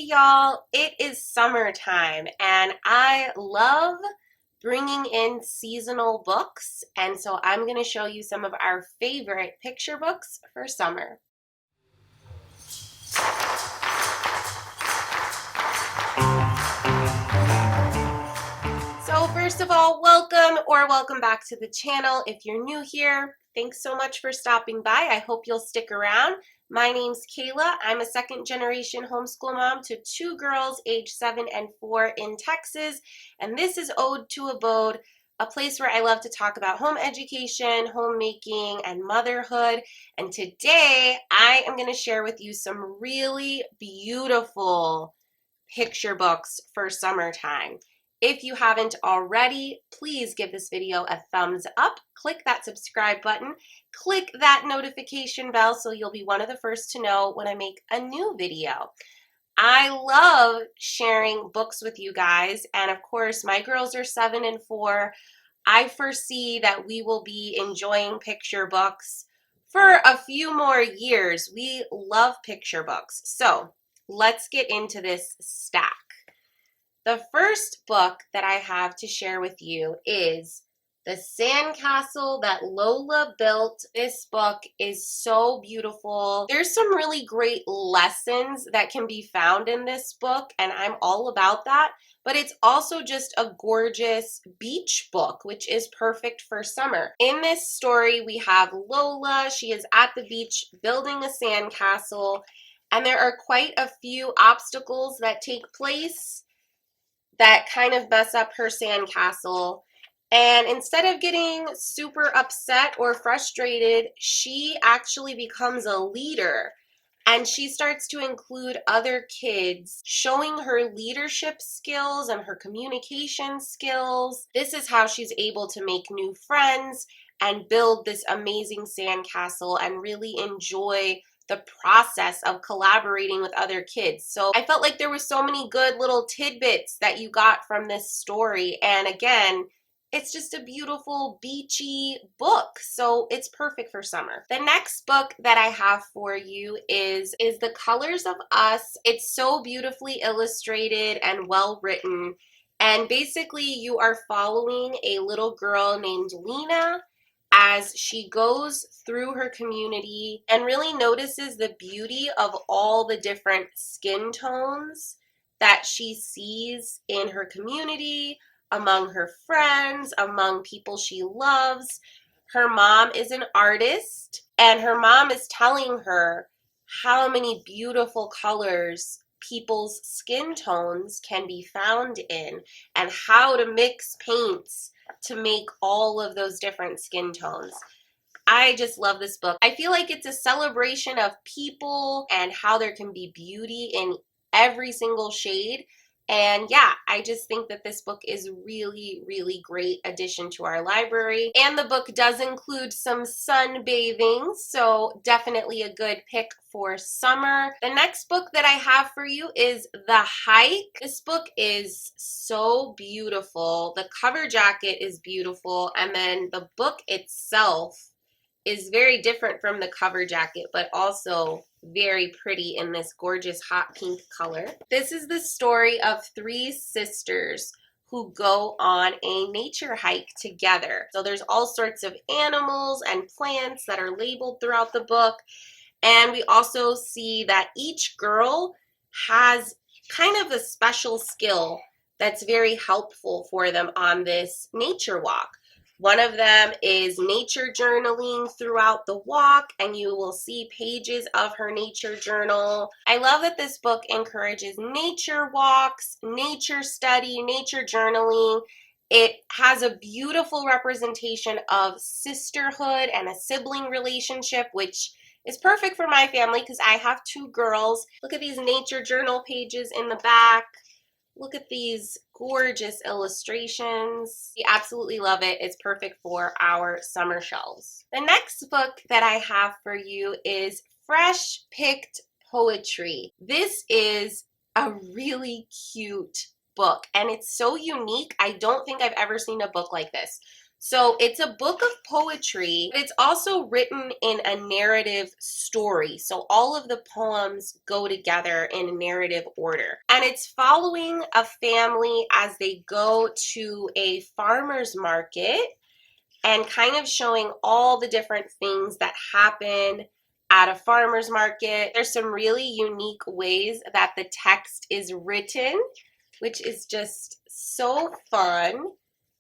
y'all, it is summertime and I love bringing in seasonal books, and so I'm going to show you some of our favorite picture books for summer. So first of all, welcome back to the channel. If you're new here, thanks so much for stopping by. I hope you'll stick around. My name's Kaela. I'm a second generation homeschool mom to two girls aged 7 and 4 in Texas. And this is Ode to Abode, a place where I love to talk about home education, homemaking, and motherhood. And today I am going to share with you some really beautiful picture books for summertime. If you haven't already, please give this video a thumbs up, click that subscribe button, click that notification bell so you'll be one of the first to know when I make a new video. I love sharing books with you guys, and of course my girls are 7 and 4. I foresee that we will be enjoying picture books for a few more years. We love picture books. So let's get into this stack. The first book that I have to share with you is The Sandcastle That Lola Built. This book is so beautiful. There's some really great lessons that can be found in this book, and I'm all about that. But it's also just a gorgeous beach book, which is perfect for summer. In this story, we have Lola. She is at the beach building a sandcastle, and there are quite a few obstacles that take place that kind of mess up her sandcastle. And instead of getting super upset or frustrated, she actually becomes a leader. And she starts to include other kids, showing her leadership skills and her communication skills. This is how she's able to make new friends and build this amazing sandcastle and really enjoy the process of collaborating with other kids. So I felt like there were so many good little tidbits that you got from this story. And again, it's just a beautiful beachy book, so it's perfect for summer. The next book that I have for you is The Colors of Us. It's so beautifully illustrated and well written. And basically you are following a little girl named Lena as she goes through her community and really notices the beauty of all the different skin tones that she sees in her community, among her friends, among people she loves. Her mom is an artist, and her mom is telling her how many beautiful colors people's skin tones can be found in and how to mix paints to make all of those different skin tones. I just love this book. I feel like it's a celebration of people and how there can be beauty in every single shade. And yeah, I just think that this book is really, really great addition to our library. And the book does include some sunbathing, so definitely a good pick for summer. The next book that I have for you is The Hike. This book is so beautiful. The cover jacket is beautiful, and then the book itself is very different from the cover jacket, but also very pretty in this gorgeous hot pink color. This is the story of 3 sisters who go on a nature hike together. So there's all sorts of animals and plants that are labeled throughout the book. And we also see that each girl has kind of a special skill that's very helpful for them on this nature walk. One of them is nature journaling throughout the walk, and you will see pages of her nature journal. I love that this book encourages nature walks, nature study, nature journaling. It has a beautiful representation of sisterhood and a sibling relationship, which is perfect for my family because I have 2 girls. Look at these nature journal pages in the back. Look at these gorgeous illustrations. We absolutely love it. It's perfect for our summer shelves. The next book that I have for you is Fresh Picked Poetry. This is a really cute book, and it's so unique. I don't think I've ever seen a book like this. So it's a book of poetry, but it's also written in a narrative story. So all of the poems go together in a narrative order. And it's following a family as they go to a farmer's market and kind of showing all the different things that happen at a farmer's market. There's some really unique ways that the text is written, which is just so fun.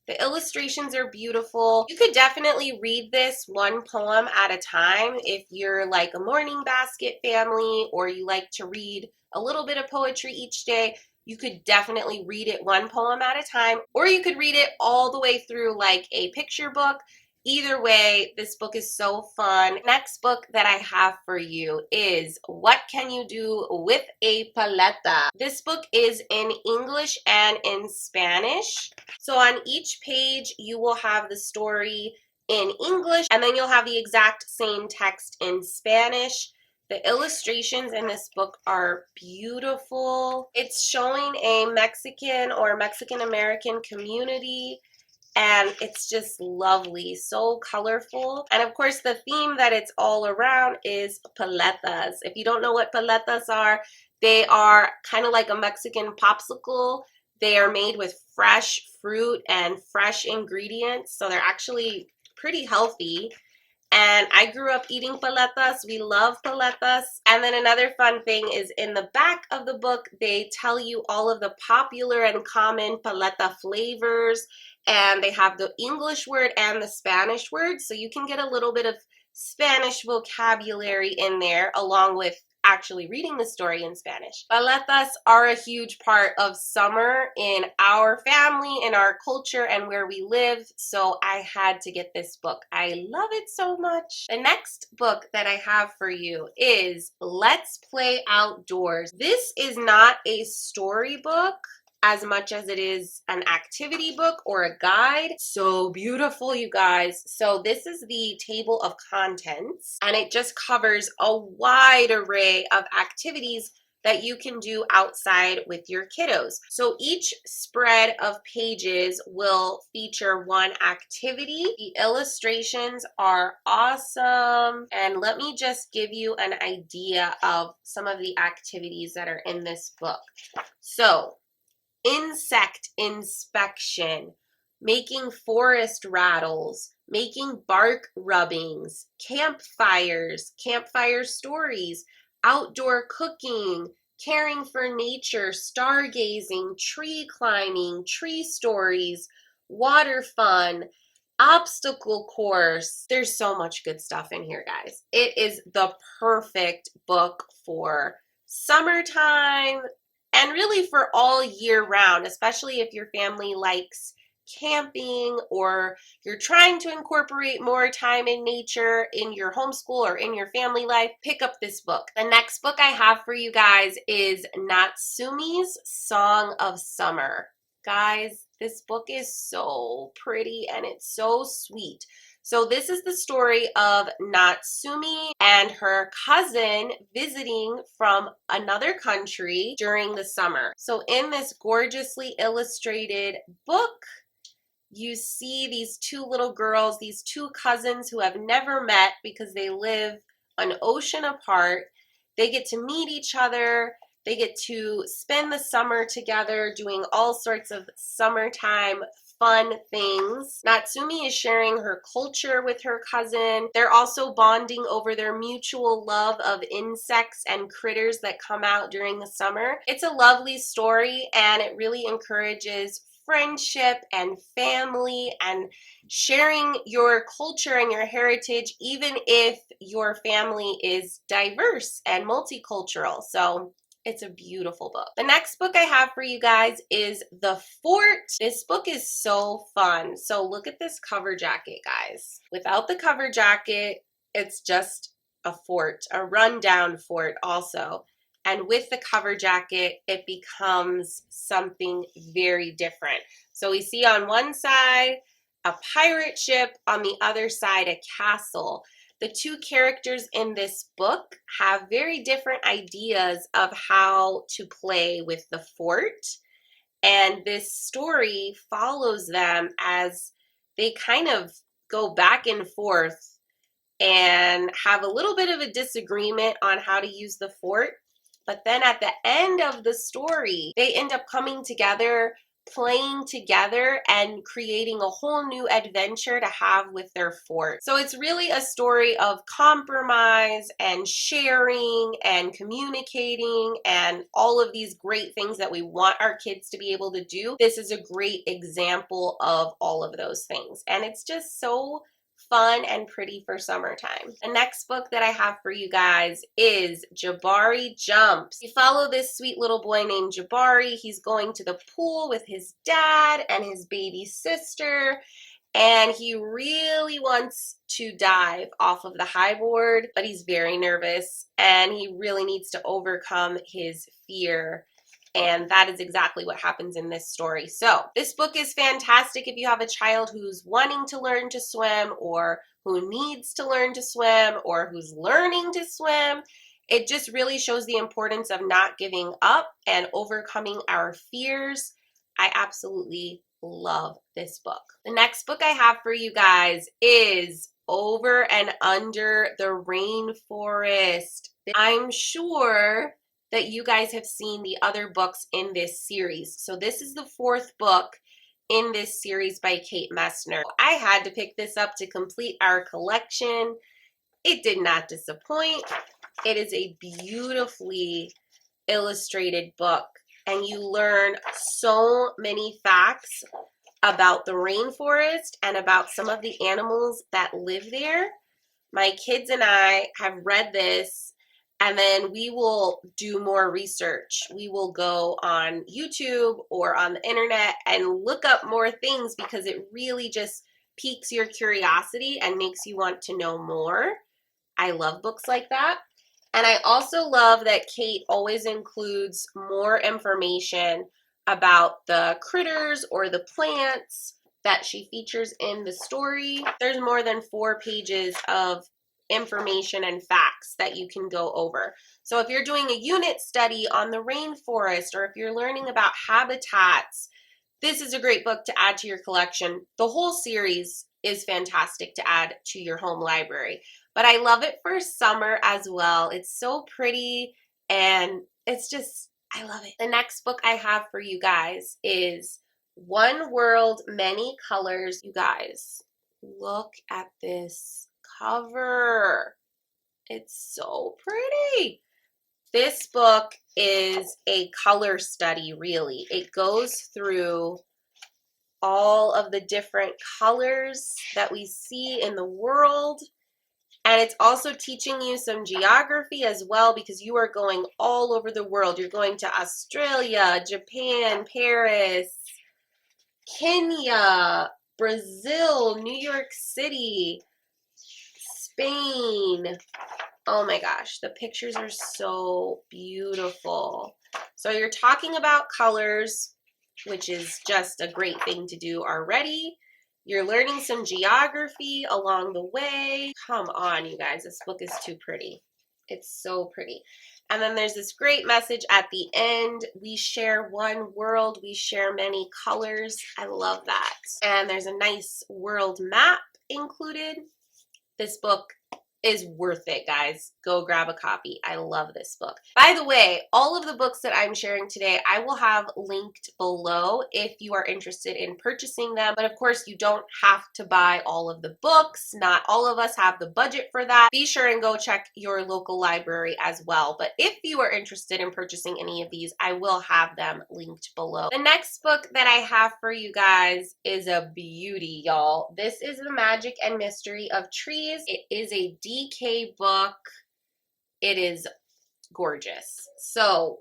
The illustrations are beautiful. You could definitely read this one poem at a time if you're like a morning basket family or you like to read a little bit of poetry each day. You could definitely read it one poem at a time, or you could read it all the way through like a picture book. Either way, this book is so fun. Next book that I have for you is What Can You Do with a Paleta? This book is in English and in Spanish. So on each page, you will have the story in English, and then you'll have the exact same text in Spanish. The illustrations in this book are beautiful. It's showing a Mexican or Mexican American community, and it's just lovely, so colorful. And of course, the theme that it's all around is paletas. If you don't know what paletas are, they are kind of like a Mexican popsicle. They are made with fresh fruit and fresh ingredients, so they're actually pretty healthy. And I grew up eating paletas. We love paletas. And then another fun thing is in the back of the book, they tell you all of the popular and common paleta flavors. And they have the English word and the Spanish word. So you can get a little bit of Spanish vocabulary in there along with actually reading the story in Spanish. Paletas are a huge part of summer in our family, in our culture, and where we live, so I had to get this book. I love it so much. The next book that I have for you is Let's Play Outdoors. This is not a storybook as much as it is an activity book or a guide. So beautiful, you guys. So this is the table of contents, and it just covers a wide array of activities that you can do outside with your kiddos. So each spread of pages will feature one activity. The illustrations are awesome. And let me just give you an idea of some of the activities that are in this book. So insect inspection, making forest rattles, making bark rubbings, campfires, campfire stories, outdoor cooking, caring for nature, stargazing, tree climbing, tree stories, water fun, obstacle course. There's so much good stuff in here, guys. It is the perfect book for summertime, and really for all year round, especially if your family likes camping or you're trying to incorporate more time in nature in your homeschool or in your family life, pick up this book. The next book I have for you guys is Natsumi's Song of Summer. Guys, this book is so pretty and it's so sweet. So this is the story of Natsumi and her cousin visiting from another country during the summer. So in this gorgeously illustrated book, you see these two little girls, these two cousins who have never met because they live an ocean apart. They get to meet each other. They get to spend the summer together doing all sorts of summertime fun things. Natsumi is sharing her culture with her cousin. They're also bonding over their mutual love of insects and critters that come out during the summer. It's a lovely story, and it really encourages friendship and family and sharing your culture and your heritage, even if your family is diverse and multicultural. So it's a beautiful book. The next book I have for you guys is The Fort. This book is so fun. So look at this cover jacket, guys. Without the cover jacket, it's just a fort, a rundown fort also. And with the cover jacket, it becomes something very different. So we see on one side a pirate ship, on the other side a castle. The two characters in this book have very different ideas of how to play with the fort. And this story follows them as they kind of go back and forth and have a little bit of a disagreement on how to use the fort. But then at the end of the story, they end up coming together, playing together, and creating a whole new adventure to have with their fort. So it's really a story of compromise and sharing and communicating and all of these great things that we want our kids to be able to do. This is a great example of all of those things. And it's just so fun and pretty for summertime. The next book that I have for you guys is Jabari Jumps. We follow this sweet little boy named Jabari. He's going to the pool with his dad and his baby sister, and he really wants to dive off of the high board, but he's very nervous and he really needs to overcome his fear. And that is exactly what happens in this story. So this book is fantastic if you have a child who's wanting to learn to swim, or who needs to learn to swim, or who's learning to swim. It just really shows the importance of not giving up and overcoming our fears. I absolutely love this book. The next book I have for you guys is Over and Under the Rainforest. I'm sure that you guys have seen the other books in this series. So this is the fourth book in this series by Kate Messner. I had to pick this up to complete our collection. It did not disappoint. It is a beautifully illustrated book, and you learn so many facts about the rainforest and about some of the animals that live there. My kids and I have read this, and then we will do more research. We will go on YouTube or on the internet and look up more things, because it really just piques your curiosity and makes you want to know more. I love books like that. And I also love that Kate always includes more information about the critters or the plants that she features in the story. There's more than 4 pages of information and facts that you can go over. So if you're doing a unit study on the rainforest, or if you're learning about habitats, this is a great book to add to your collection. The whole series is fantastic to add to your home library, but I love it for summer as well. It's so pretty, and it's just, I love it. The next book I have for you guys is One World, Many Colors. You guys, look at this cover. It's so pretty. This book is a color study, really. It goes through all of the different colors that we see in the world, and it's also teaching you some geography as well, because you are going all over the world. You're going to Australia, Japan, Paris, Kenya, Brazil, New York City, Spain. Oh my gosh, the pictures are so beautiful. So you're talking about colors, which is just a great thing to do already. You're learning some geography along the way. Come on, you guys, this book is too pretty. It's so pretty. And then there's this great message at the end. We share one world, we share many colors. I love that. And there's a nice world map included. This book is worth it, guys. Go grab a copy. I love this book. By the way, all of the books that I'm sharing today, I will have linked below if you are interested in purchasing them. But of course, you don't have to buy all of the books. Not all of us have the budget for that. Be sure and go check your local library as well. But if you are interested in purchasing any of these, I will have them linked below. The next book that I have for you guys is a beauty, y'all. This is The Magic and Mystery of Trees. It is a DK book. It is gorgeous. So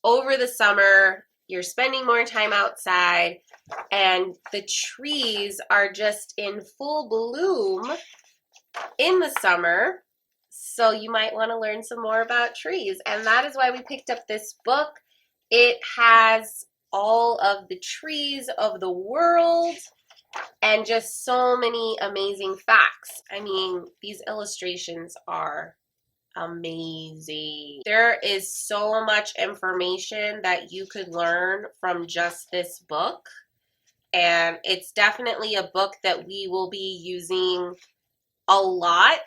over the summer, you're spending more time outside, and the trees are just in full bloom in the summer. So you might want to learn some more about trees. And that is why we picked up this book. It has all of the trees of the world and just so many amazing facts. I mean, these illustrations are amazing. There is so much information that you could learn from just this book. and it's definitely a book that we will be using a lot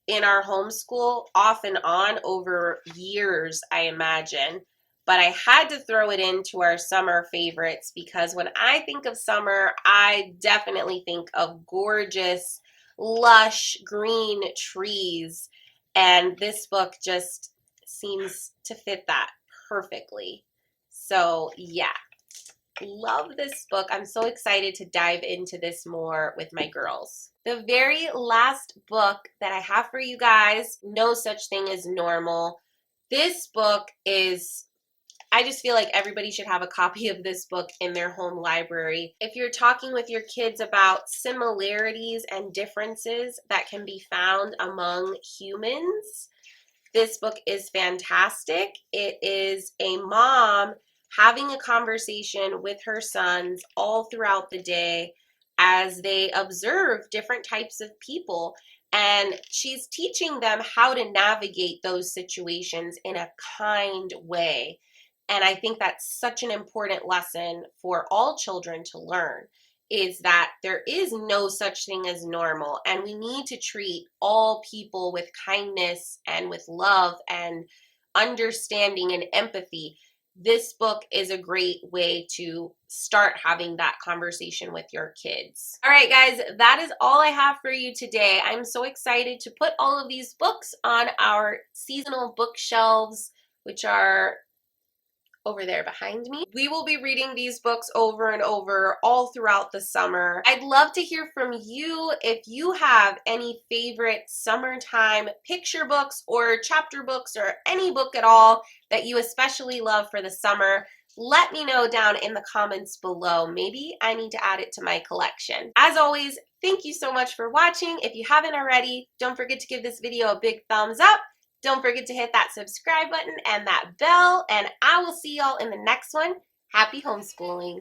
in our homeschool, off and on over years, I imagine. But I had to throw it into our summer favorites because when I think of summer, I definitely think of gorgeous, lush green trees. And this book just seems to fit that perfectly. So yeah, love this book. I'm so excited to dive into this more with my girls. The very last book that I have for you guys, No Such Thing as Normal. This book is, I just feel like everybody should have a copy of this book in their home library. If you're talking with your kids about similarities and differences that can be found among humans, this book is fantastic. It is a mom having a conversation with her sons all throughout the day as they observe different types of people. And she's teaching them how to navigate those situations in a kind way. And I think that's such an important lesson for all children to learn, is that there is no such thing as normal, and we need to treat all people with kindness and with love and understanding and empathy. This book is a great way to start having that conversation with your kids. All right, guys, that is all I have for you today. I'm so excited to put all of these books on our seasonal bookshelves, which are over there behind me. We will be reading these books over and over all throughout the summer. I'd love to hear from you if you have any favorite summertime picture books or chapter books or any book at all that you especially love for the summer. Let me know down in the comments below. Maybe I need to add it to my collection. As always, thank you so much for watching. If you haven't already, don't forget to give this video a big thumbs up. Don't forget to hit that subscribe button and that bell, and I will see y'all in the next one. Happy homeschooling.